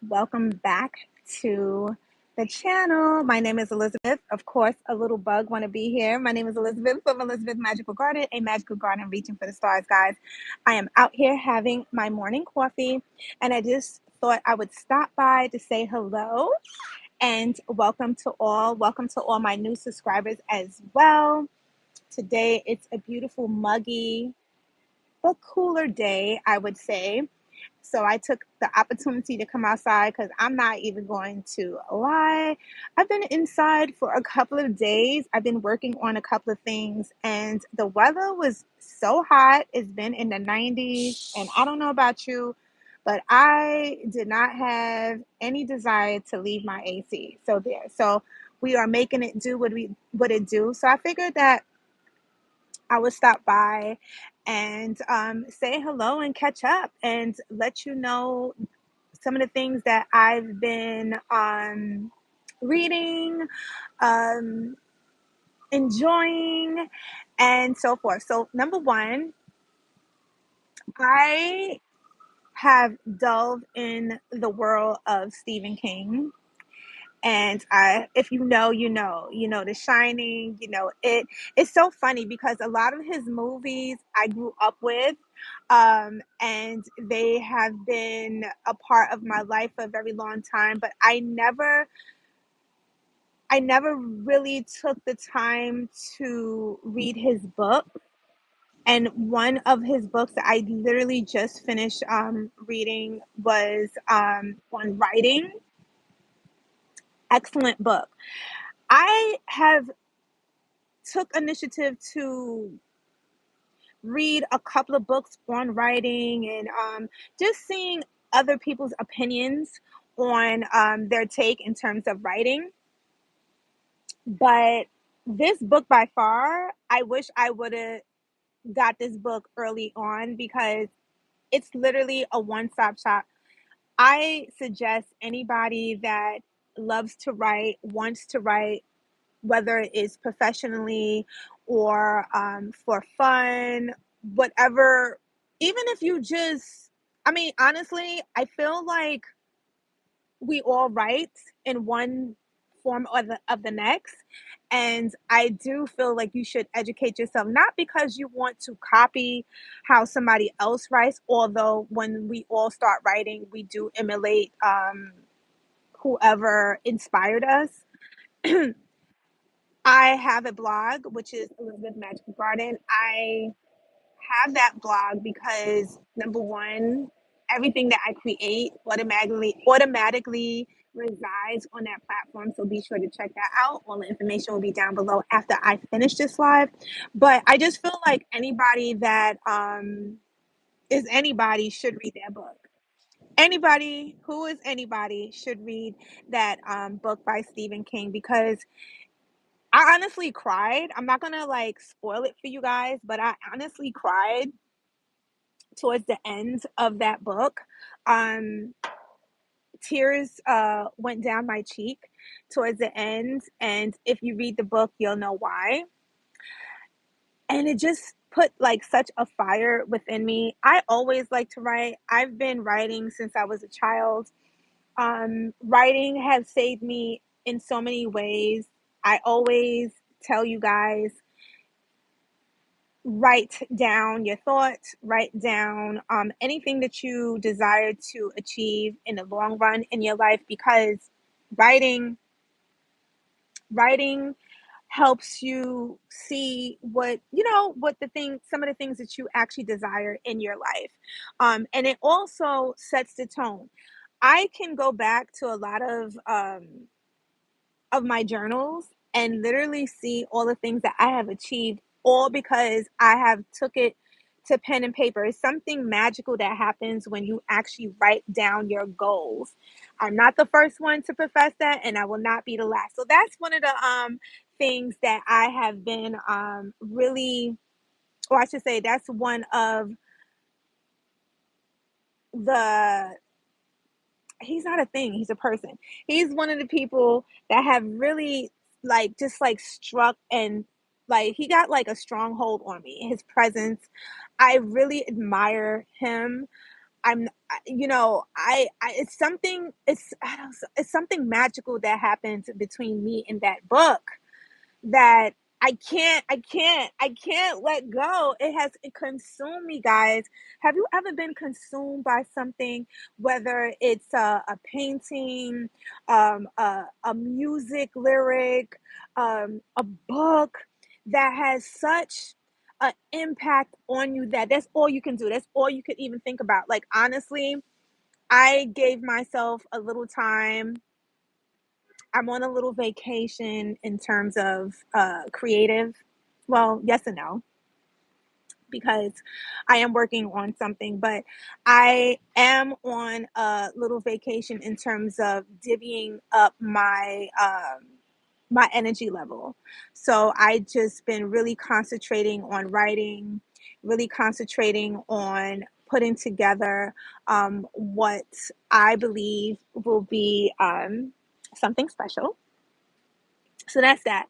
Welcome back to the channel. My name is Elizabeth. Of course, a little bug want to be here. My name is Elizabeth from Elizabeth Magical Garden, a magical garden reaching for the stars, guys. I am out here having my morning coffee, and I just thought I would stop by to say hello and welcome to all. Welcome to all my new subscribers as well. Today, it's a beautiful, muggy, but cooler day, I would say. So I took the opportunity to come outside because I'm not even going to lie. I've been inside for a couple of days. I've been working on a couple of things, and the weather was so hot. It's been in the 90s, and I don't know about you, but I did not have any desire to leave my AC. So there. So we are making it do what it do. So I figured that I would stop by and say hello and catch up and let you know some of the things that I've been reading, um, enjoying, and so forth. So, number one, I have delved in the world of Stephen King. And if you know, The Shining, it's so funny because a lot of his movies I grew up with, and they have been a part of my life for a very long time, but I never really took the time to read his book. And one of his books that I literally just finished reading was on writing. Excellent book. I have took initiative to read a couple of books on writing and just seeing other people's opinions on their take in terms of writing. But this book, by far, I wish I would have got this book early on because it's literally a one-stop shop. I suggest anybody that loves to write, wants to write, whether it is professionally or for fun, whatever. Even if you just, I mean, honestly, I feel like we all write in one form or the next. And I do feel like you should educate yourself, not because you want to copy how somebody else writes, although when we all start writing, we do emulate whoever inspired us. I have a blog, which is Elizabeth Magical Garden. I have that blog because number one, everything that I create automatically resides on that platform. So be sure to check that out. All the information will be down below after I finish this live. But I just feel like anybody that is anybody should read that book. Anybody who is anybody should read that book by Stephen King because I honestly cried. I'm not gonna like spoil it for you guys, but I honestly cried towards the end of that book. Um, Tears went down my cheek towards the end, and if you read the book, you'll know why. And it just put like such a fire within me. I always like to write. I've been writing since I was a child. Writing has saved me in so many ways. I always tell you guys, write down your thoughts, write down anything that you desire to achieve in the long run in your life because writing writing helps you see what some of the things that you actually desire in your life, and it also sets the tone. I can go back to a lot of my journals and literally see all the things that I have achieved, all because I have took it to pen and paper. It's something magical that happens when you actually write down your goals. I'm not the first one to profess that, and I will not be the last. So that's one of the things that I have been really, or I should say, that's one of the he's not a thing, he's a person. He's one of the people that have really like just like struck and like he got like a stronghold on me. His presence, I really admire him. I'm it's something magical that happens between me and that book that I can't let go. It consumed me, guys. Have you ever been consumed by something, whether it's a painting, a music lyric, a book that has such an impact on you that that's all you can do. That's all you could even think about. Like, honestly, I gave myself a little time. I'm on a little vacation in terms of creative. Well, yes and no, because I am working on something, but I am on a little vacation in terms of divvying up my energy level. So I just been really concentrating on writing, really concentrating on putting together what I believe will be something special. So that's that.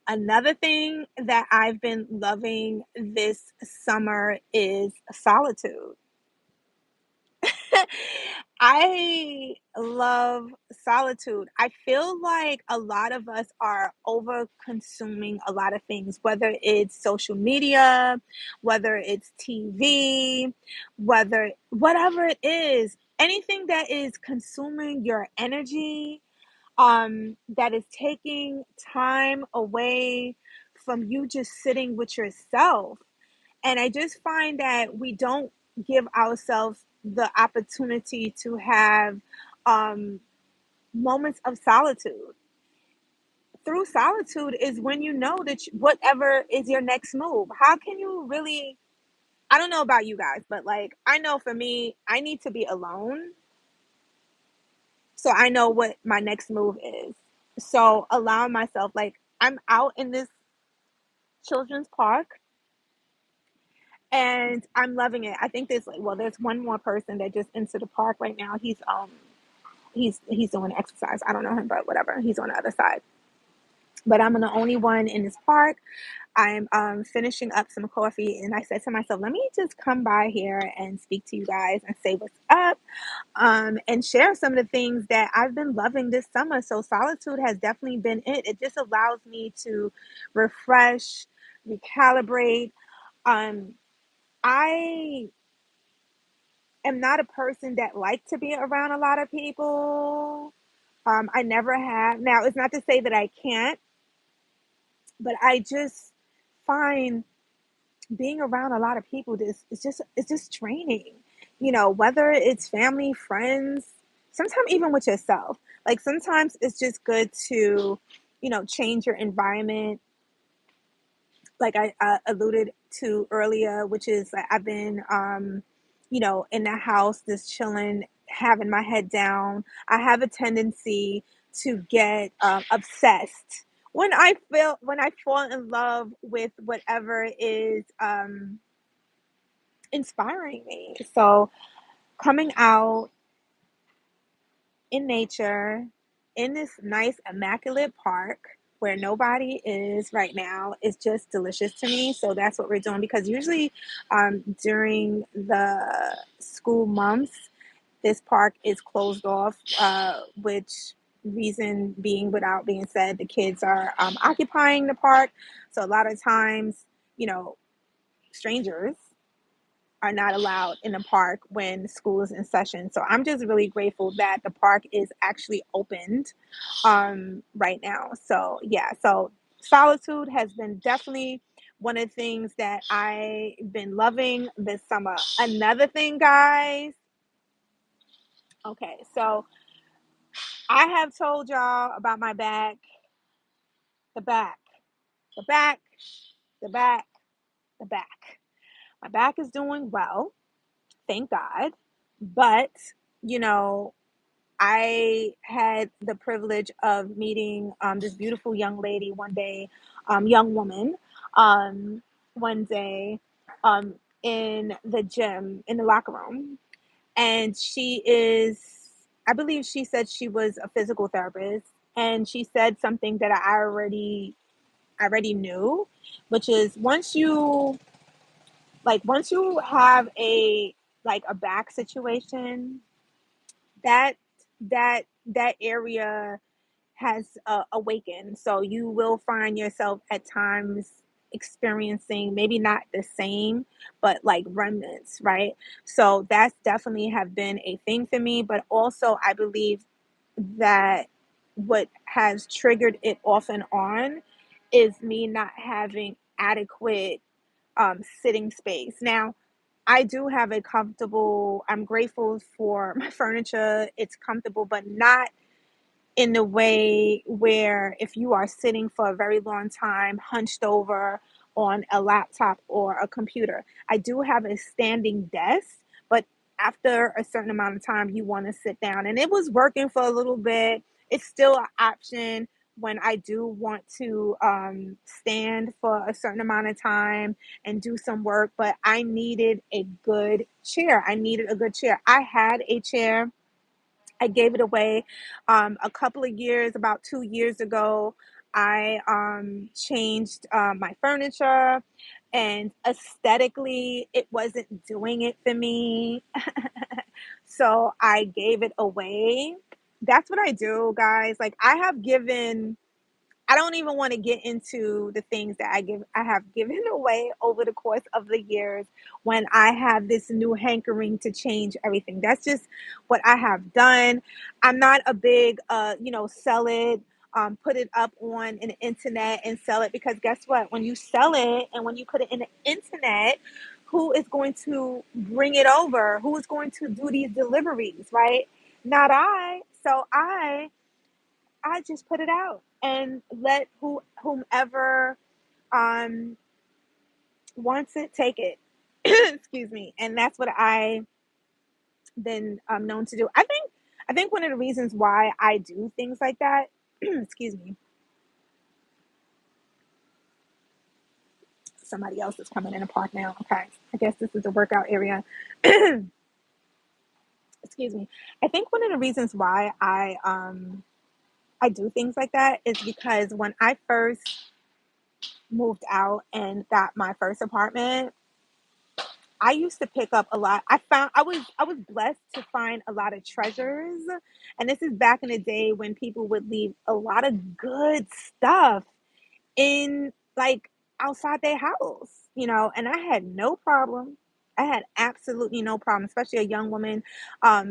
Another thing that I've been loving this summer is solitude. I love solitude. I feel like a lot of us are over consuming a lot of things, whether it's social media, whether it's TV, whether whatever it is, anything that is consuming your energy, that is taking time away from you just sitting with yourself. And I just find that we don't give ourselves the opportunity to have um, moments of solitude. Through solitude is when you know that whatever is your next move. How can you really? I don't know about you guys, but like I know for me, I need to be alone so I know what my next move is. So allowing myself, like I'm out in this children's park and I'm loving it. I think there's one more person that just entered the park right now. He's doing exercise. I don't know him, but whatever. He's on the other side. But I'm the only one in this park. I'm finishing up some coffee, and I said to myself, let me just come by here and speak to you guys and say what's up, and share some of the things that I've been loving this summer. So solitude has definitely been it. It just allows me to refresh, recalibrate. Um, I am not a person that like to be around a lot of people. I never have. Now, it's not to say that I can't, but I just find being around a lot of people it's just draining. Whether it's family, friends, sometimes even with yourself. Like sometimes it's just good to, change your environment, like I alluded to earlier, which is like I've been, in the house, just chilling, having my head down. I have a tendency to get obsessed when I fall in love with whatever is inspiring me. So coming out in nature in this nice immaculate park where nobody is right now is just delicious to me. So that's what we're doing, because usually during the school months this park is closed off, which reason being without being said, the kids are occupying the park. So a lot of times, you know strangers are not allowed in the park when school is in session. So I'm just really grateful that the park is actually opened right now. So yeah, so solitude has been definitely one of the things that I've been loving this summer. Another thing, guys. Okay, so I have told y'all about my back, the back, the back, the back, the back. My back is doing well, thank God. But, you know, I had the privilege of meeting this beautiful young lady one day, young woman, um, one day in the gym, in the locker room. And I believe she said she was a physical therapist. And she said something that I already knew, which is once you have a like a back situation, that that area has awakened. So you will find yourself at times experiencing maybe not the same, but like remnants, right? So that's definitely have been a thing for me. But also, I believe that what has triggered it off and on is me not having adequate sitting space. Now, I do have a comfortable, I'm grateful for my furniture. It's comfortable, but not in the way where if you are sitting for a very long time hunched over on a laptop or a computer. I do have a standing desk, but after a certain amount of time, you want to sit down. And it was working for a little bit. It's still an option when I do want to stand for a certain amount of time and do some work, but I needed a good chair. I needed a good chair. I had a chair. I gave it away a couple of years, about 2 years ago. I changed my furniture, and aesthetically, it wasn't doing it for me. So I gave it away. That's what I do, guys. Like, I don't even want to get into the things that I have given away over the course of the years when I have this new hankering to change everything. That's just what I have done. I'm not a big sell it, put it up on an internet and sell it, because guess what? When you sell it and when you put it in the internet, who is going to bring it over? Who is going to do these deliveries, right? Not I. So I just put it out and let whomever um, wants it take it. Excuse me, and that's what I been known to do. I think one of the reasons why I do things like that. Excuse me, somebody else is coming in the park now. Okay, I guess this is the workout area. Excuse me. I think one of the reasons why I do things like that is because when I first moved out and got my first apartment, I used to pick up a lot. I was blessed to find a lot of treasures. And this is back in the day when people would leave a lot of good stuff in, like, outside their house, and I had no problem. I had absolutely no problem, especially a young woman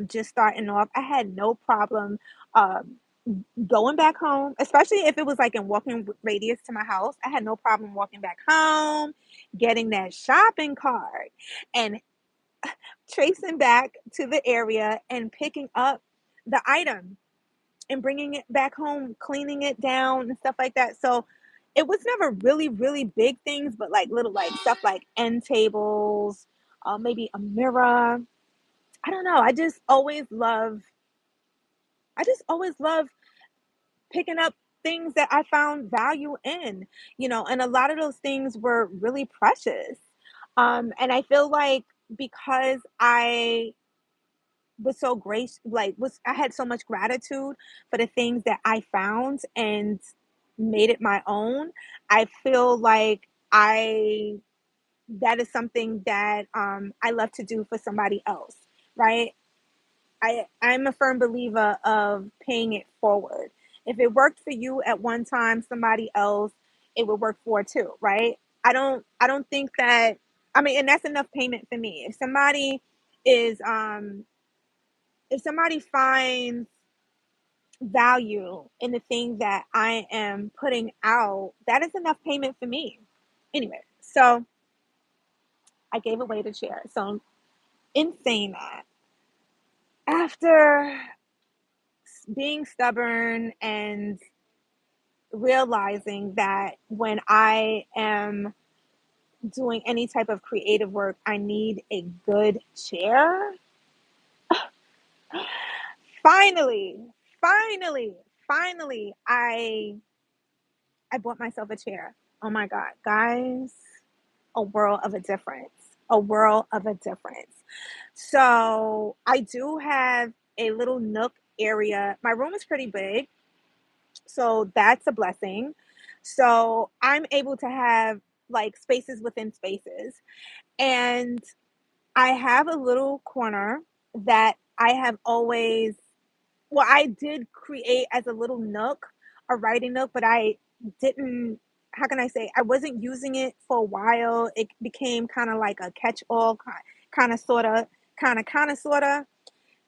just starting off. I had no problem um going back home, especially if it was like in walking radius to my house. I had no problem walking back home, getting that shopping cart, and tracing back to the area and picking up the item and bringing it back home, cleaning it down and stuff like that. So it was never really, really big things, but like little like stuff like end tables, maybe a mirror. I don't know. I just always love picking up things that I found value in, and a lot of those things were really precious. And I feel like because I was so grace like was I had so much gratitude for the things that I found and made it my own. I feel like I that is something that I love to do for somebody else, right? I'm a firm believer of paying it forward. If it worked for you at one time, somebody else it would work for too, right? I don't think that, I mean, and that's enough payment for me. Is if somebody finds value in the thing that I am putting out, that is enough payment for me. Anyway, so I gave away the chair. So in saying that, after being stubborn and realizing that when I am doing any type of creative work, I need a good chair. Finally, finally, finally, I bought myself a chair. Oh my God, guys, a world of a difference. A world of a difference. So I do have a little nook area. My room is pretty big, so that's a blessing. So I'm able to have like spaces within spaces. And I have a little corner that I have always, well, I did create as a little nook, a writing nook, but I didn't, how can I say, I wasn't using it for a while. It became kind of like a catch-all, kind of, sort of, kind of, sort of.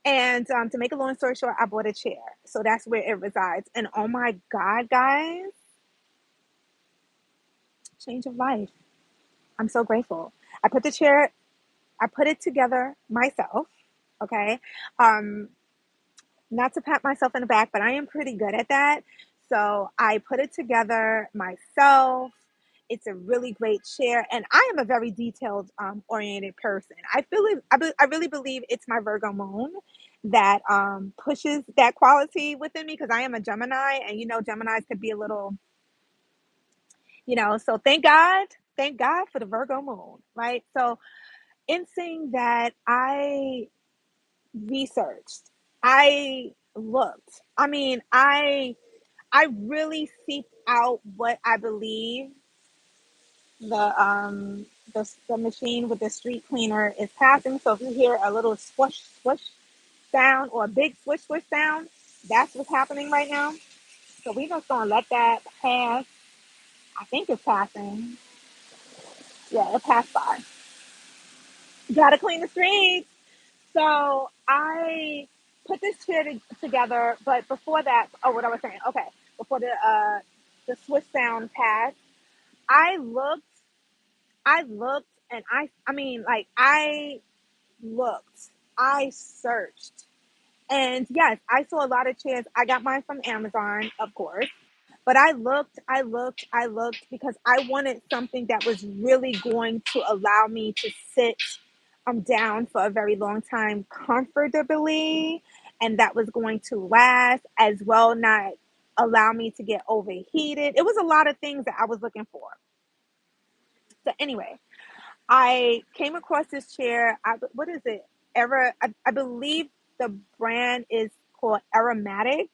And to make a long story short, I bought a chair. So that's where it resides. And oh my God, guys, change of life. I'm so grateful. I put the chair, I put it together myself. Okay. Um, Not to pat myself in the back, but I am pretty good at that. So I put it together myself. It's a really great chair, and I am a very detailed oriented person. I feel it. I really believe it's my Virgo moon that pushes that quality within me because I am a Gemini, and Geminis could be a little, So thank God for the Virgo moon, right? So in saying that, I researched. I looked. I mean, I really seek out what I believe the machine with the street cleaner is passing. So if you hear a little swish swish sound or a big swish swish sound, that's what's happening right now. So we just gonna let that pass. I think it's passing. Yeah, it passed by. Gotta clean the streets. So I put this chair together, but before that, oh, what I was saying, okay, before the swish sound passed, I looked, I looked, and I mean, like looked, I searched, and yes, I saw a lot of chairs. I got mine from Amazon, of course. But I looked because I wanted something that was really going to allow me to sit down for a very long time comfortably, and that was going to last as well, not allow me to get overheated. It was a lot of things that I was looking for. So anyway, I came across this chair. What is it? I believe the brand is called Aromatic,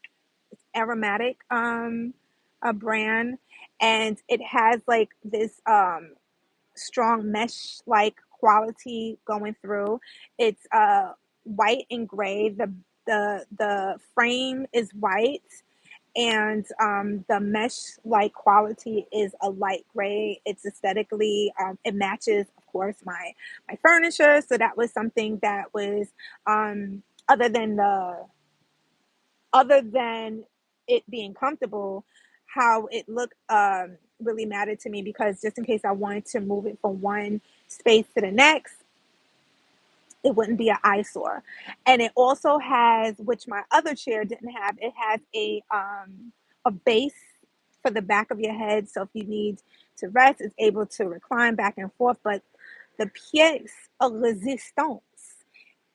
a brand, and it has like this strong mesh like quality going through. It's white and gray. The frame is white, and the mesh like quality is a light gray. It's aesthetically, it matches, of course, my furniture. So that was something that was, other than the other than it being comfortable, how it looked really mattered to me, because just in case I wanted to move it from one space to the next, it wouldn't be an eyesore. And it also has, which my other chair didn't have, it has a base for the back of your head. So if you need to rest, it's able to recline back and forth. But the pièce of resistance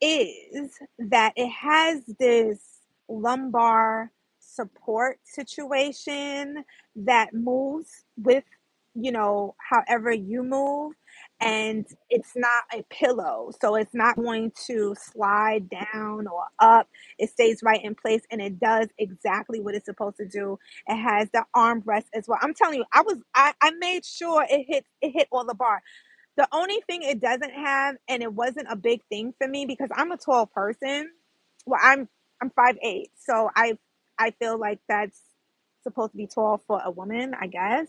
is that it has this lumbar support situation that moves with, however you move. And it's not a pillow, so it's not going to slide down or up. It stays right in place, and it does exactly what it's supposed to do. It has the armrest as well. I'm telling you, I made sure it hit all the bar. The only thing it doesn't have, and it wasn't a big thing for me because I'm a tall person. Well, I'm 5'8", so I feel like that's supposed to be tall for a woman, I guess.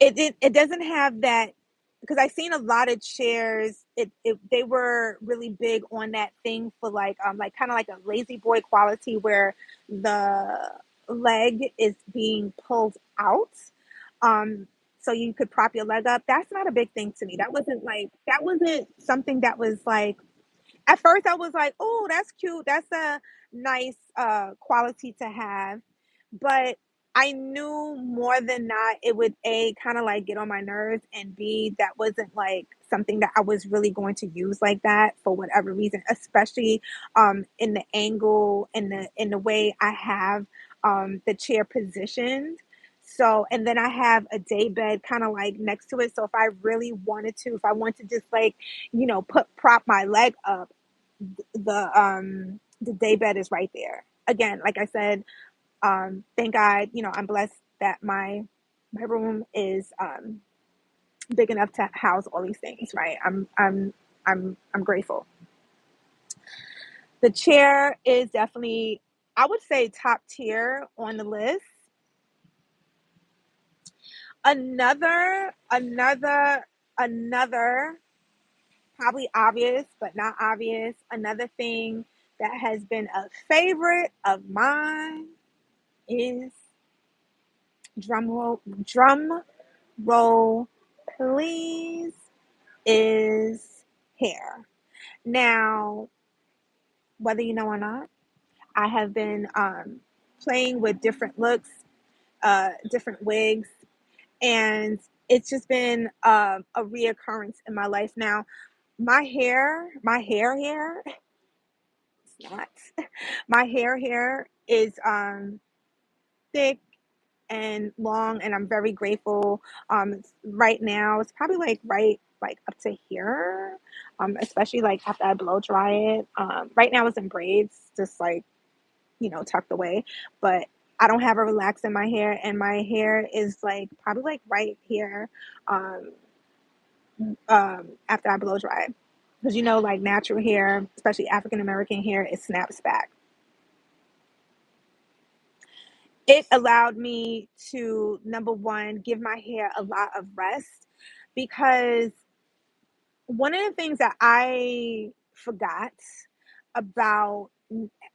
It doesn't have that, because I seen a lot of chairs. They were really big on that thing for like kind of like a lazy boy quality where the leg is being pulled out. Um, so you could prop your leg up. That's not a big thing to me. That wasn't something that was like, at first I was like, oh, that's cute. That's a nice quality to have. But I knew more than not it would A, kind of like get on my nerves, and B, that wasn't like something that I was really going to use like that for whatever reason, especially in the angle and the way I have the chair positioned. So, and then I have a day bed kind of like next to it. So if I really wanted to, if I want to just like, prop my leg up, the day bed is right there. Again, like I said, thank God, I'm blessed that my room is big enough to house all these things, right? I'm grateful. The chair is definitely, I would say, top tier on the list. Another probably obvious but not obvious, another thing that has been a favorite of mine is drum roll please, is hair. Now, whether you know or not, I have been playing with different looks, different wigs, and it's just been a reoccurrence in my life now. My hair it's not. My hair here is thick and long, and I'm very grateful. Right now it's probably like up to here, especially like after I blow dry it. Right now it's in braids, just like tucked away, but I don't have a relax in my hair, and my hair is like probably like right here. Um, After I blow dry, because like natural hair, especially African American hair, it snaps back. It allowed me to, number one, give my hair a lot of rest, because one of the things that I forgot about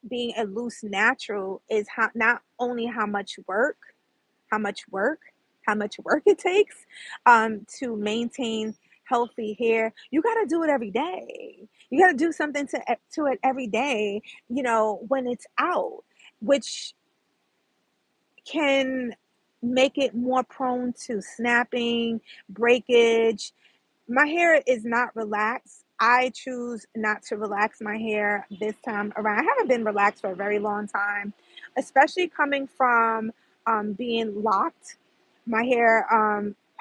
being a loose natural is how, not only how much work, how much work it takes to maintain healthy hair. You got to do it every day. You got to do something to it every day. When it's out, which can make it more prone to snapping, breakage. My hair is not relaxed. I choose not to relax my hair this time around. I haven't been relaxed for a very long time, especially coming from being locked.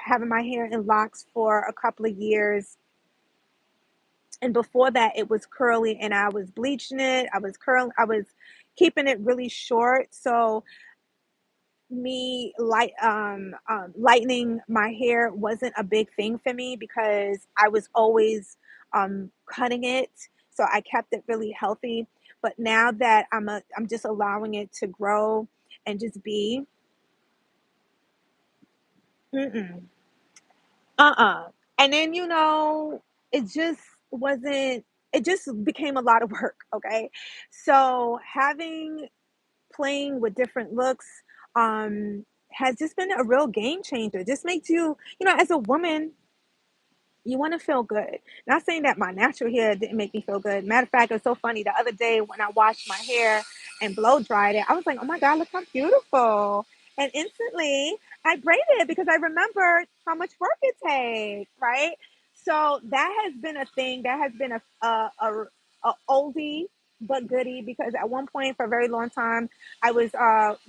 Having my hair in locks for a couple of years. And before that, it was curly, and I was bleaching it. I was keeping it really short. So lightening my hair wasn't a big thing for me, because I was always cutting it, so I kept it really healthy. But now that I'm just allowing it to grow and just be. Mm-mm, and then it just wasn't, it just became a lot of work. Okay, so having playing with different looks has just been a real game changer. Just makes you, as a woman, you want to feel good. Not saying that my natural hair didn't make me feel good. Matter of fact, it's so funny. The other day when I washed my hair and blow dried it, I was like, oh my God, look how beautiful. And instantly I braided it, because I remembered how much work it takes, right? So that has been a thing. That has been a oldie but goodie, because at one point for a very long time, I was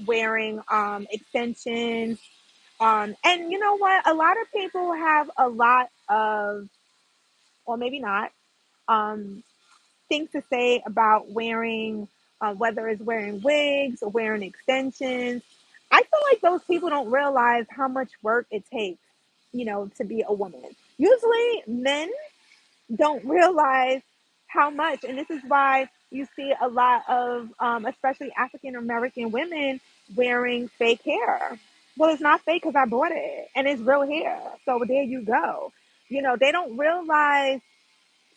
wearing extensions, and you know what? A lot of people have a lot of, or maybe not, um, things to say about wearing, whether it's wearing wigs or wearing extensions. I feel like those people don't realize how much work it takes, to be a woman. Usually, men don't realize how much. And this is why you see a lot of, especially African American women wearing fake hair. Well, it's not fake because I bought it and it's real hair. So there you go. They don't realize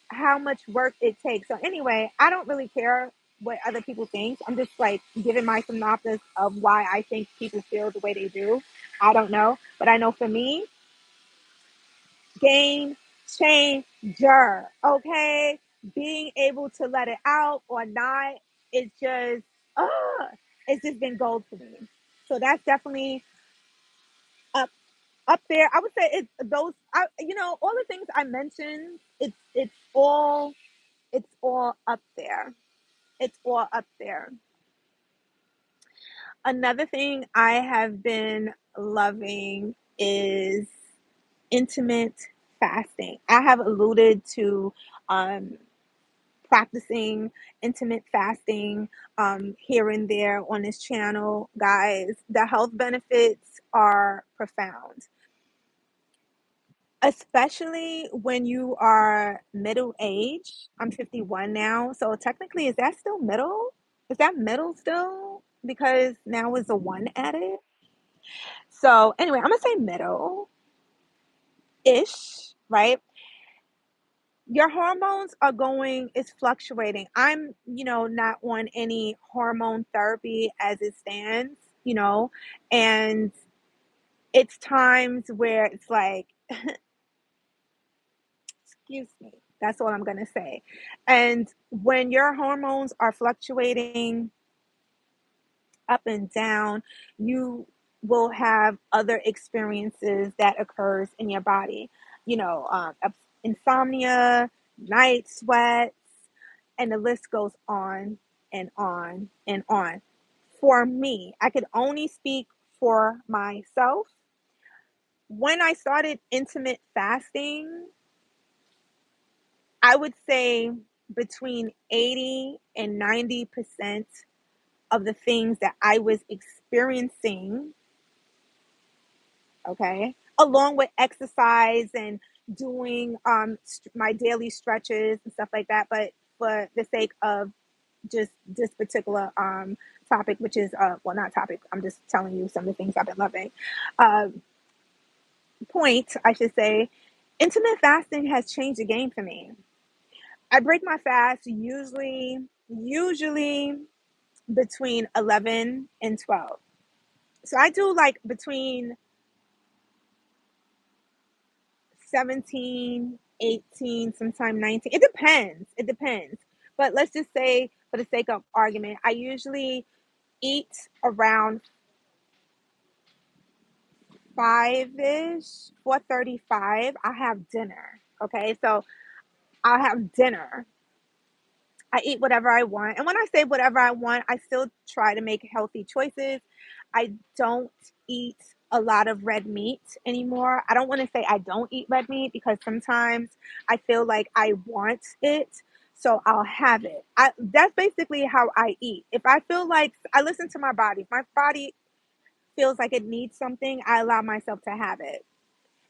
how much work it takes. So anyway, I don't really care what other people think. I'm just like giving my synopsis of why I think people feel the way they do. I don't know. But I know for me, game changer. Okay, being able to let it out or not, it's just, it's just been gold for me. So that's definitely up up there. I would say it's those. All the things I mentioned. It's all up there. It's all up there. Another thing I have been loving is intimate fasting. I have alluded to um, practicing intimate fasting here and there on this channel. Guys, the health benefits are profound. Especially when you are middle age. I'm 51 now, so technically, is that still middle? Is that middle still? Because now is a one added. So anyway, I'm gonna say middle-ish, right? Your hormones are going is fluctuating. I'm, not on any hormone therapy as it stands, and it's times where it's like, excuse me. That's all I'm gonna say. And when your hormones are fluctuating up and down, you will have other experiences that occurs in your body. Insomnia, night sweats, and the list goes on and on and on. For me, I could only speak for myself. When I started intermittent fasting, I would say between 80 and 90% of the things that I was experiencing, okay, along with exercise and doing my daily stretches and stuff like that. But for the sake of just this particular topic, which is well, not topic, I'm just telling you some of the things I've been loving. Uh, Point, I should say, intermittent fasting has changed the game for me. I break my fast usually between 11 and 12. So I do like between 17, 18, sometime 19. It depends. It depends. But let's just say, for the sake of argument, I usually eat around 5-ish, 4:35. I have dinner. Okay. So I'll have dinner. I eat whatever I want. And when I say whatever I want, I still try to make healthy choices. I don't eat a lot of red meat anymore. I don't want to say I don't eat red meat because sometimes I feel like I want it. So I'll have it. That's basically how I eat. If I feel like I listen to my body, if my body feels like it needs something, I allow myself to have it.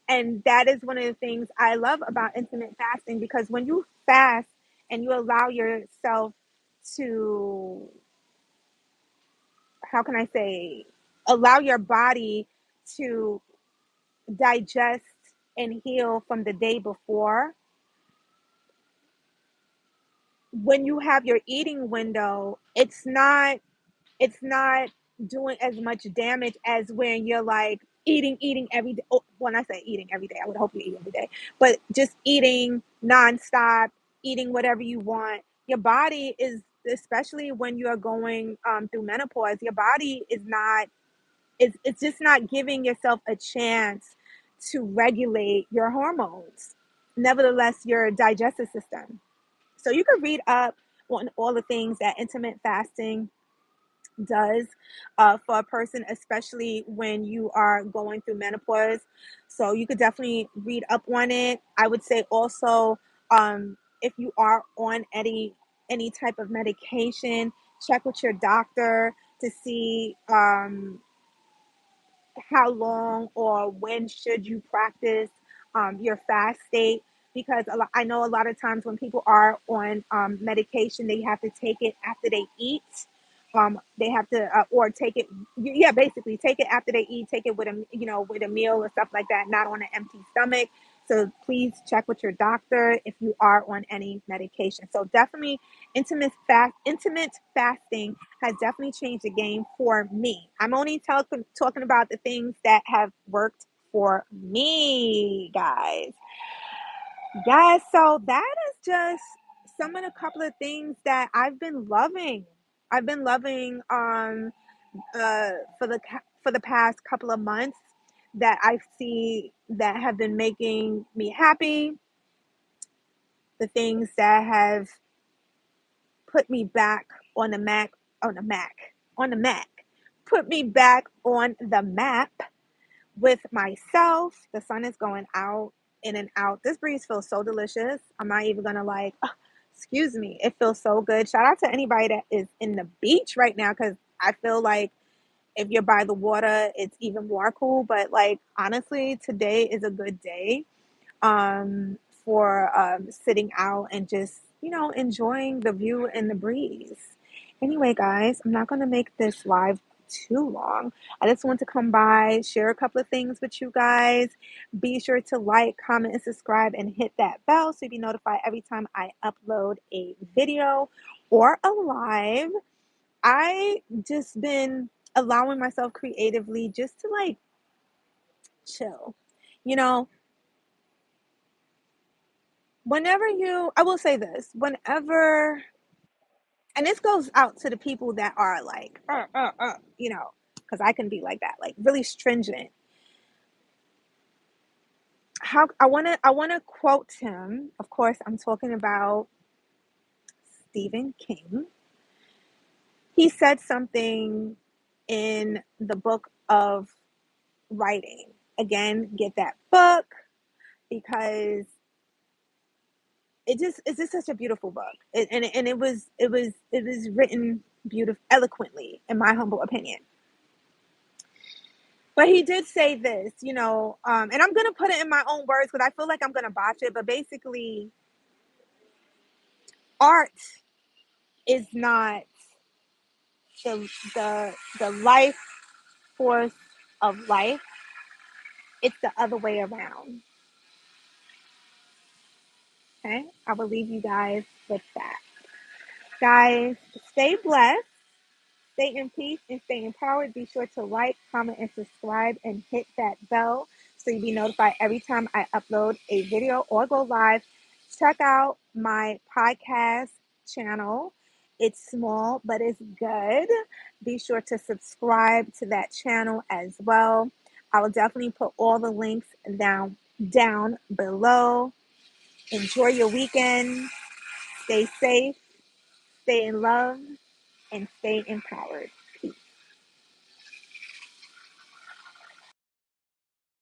And that is one of the things I love about intermittent fasting because when you fast and you allow yourself to, how can I say, allow your body to digest and heal from the day before, when you have your eating window, it's not doing as much damage as when you're like eating every day. Oh, when I say eating every day, I would hope you eat every day, but just eating nonstop, eating whatever you want. Your body is, especially when you are going through menopause, your body is not, it's just not giving yourself a chance to regulate your hormones. Nevertheless, your digestive system. So you can read up on all the things that intermittent fasting does for a person, especially when you are going through menopause. So you could definitely read up on it. I would say also, if you are on any type of medication, check with your doctor to see how long or when should you practice your fast state, because I know a lot of times when people are on medication, they have to take it after they eat. They have to or take it, yeah, basically take it after they eat, take it with a, with a meal or stuff like that, not on an empty stomach. So please check with your doctor if you are on any medication. So definitely intimate fasting has definitely changed the game for me. I'm only talking about the things that have worked for me, guys. Guys, so that is just some of the couple of things that I've been loving. I've been loving for the past couple of months that I see that have been making me happy, the things that have put me back on the Mac, on the Mac, put me back on the map with myself. The sun is going out in and out. This breeze feels so delicious. I'm not even gonna like, excuse me. It feels so good. Shout out to anybody that is in the beach right now because I feel like if you're by the water, it's even more cool. But like honestly, today is a good day. for sitting out and just, enjoying the view and the breeze. Anyway, guys, I'm not going to make this live too long. I just want to come by, share a couple of things with you guys. Be sure to like, comment, and subscribe and hit that bell so you'll be notified every time I upload a video or a live. I just been allowing myself creatively just to like chill. You know, I will say this, whenever, and this goes out to the people that are like, because I can be like that, like really stringent. How I wanna quote him. Of course, I'm talking about Stephen King. He said something in the book of writing. Again, get that book because it's just such a beautiful book. And it was written beautiful eloquently, in my humble opinion. But he did say this, and I'm gonna put it in my own words because I feel like I'm gonna botch it. But basically, art is not the life force of life. It's the other way around. Okay, I will leave you guys with that. Guys, stay blessed. Stay in peace and stay empowered. Be sure to like, comment, and subscribe and hit that bell so you'll be notified every time I upload a video or go live. Check out my podcast channel. It's small, but it's good. Be sure to subscribe to that channel as well. I will definitely put all the links down below. Enjoy your weekend. Stay safe, stay in love, and stay empowered.